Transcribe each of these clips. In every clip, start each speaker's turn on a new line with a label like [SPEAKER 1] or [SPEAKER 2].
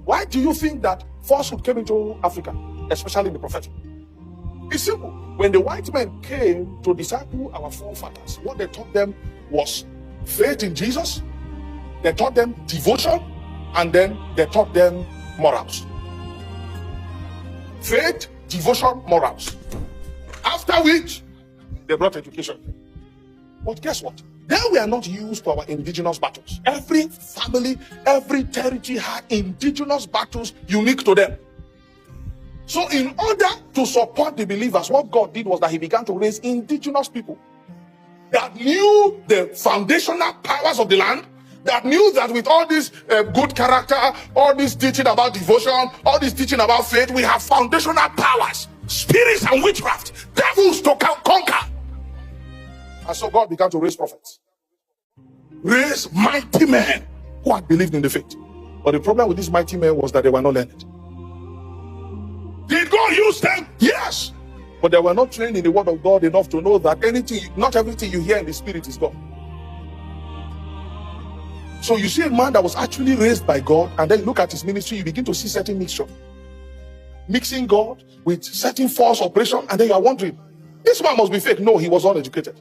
[SPEAKER 1] Why do you think that falsehood came into Africa, especially in the prophetic? It's simple. When the white men came to disciple our forefathers, what they taught them was faith in Jesus, they taught them devotion, and then they taught them morals. Faith, devotion, morals. After which, they brought education. But guess what? They were not used to our indigenous battles. Every family, every territory had indigenous battles unique to them. So in order to support the believers, what God did was that he began to raise indigenous people that knew the foundational powers of the land, that knew that with all this good character, all this teaching about devotion, all this teaching about faith, we have foundational powers, spirits and witchcraft, devils to conquer. And so God began to raise prophets, raise mighty men who had believed in the faith. But the problem with these mighty men was that they were not learned. Did God use them? Yes. But they were not trained in the word of God enough to know that not everything you hear in the spirit is God. So you see a man that was actually raised by God, and then you look at his ministry, you begin to see certain mixture. Mixing God with certain false operation, and then you are wondering, this man must be fake. No, he was uneducated.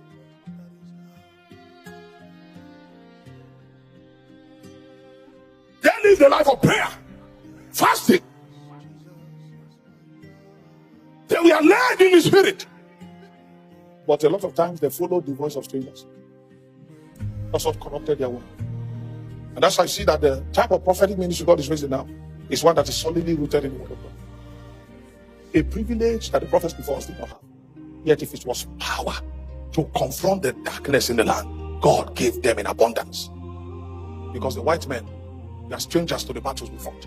[SPEAKER 1] They live the life of prayer, fasting. They were led in the spirit. But a lot of times they followed the voice of strangers. That's what corrupted their work. And that's why I see that the type of prophetic ministry God is raising now is one that is solidly rooted in the word of God. A privilege that the prophets before us did not have. Yet if it was power to confront the darkness in the land, God gave them in abundance. Because the white men, they are strangers to the battles we fought.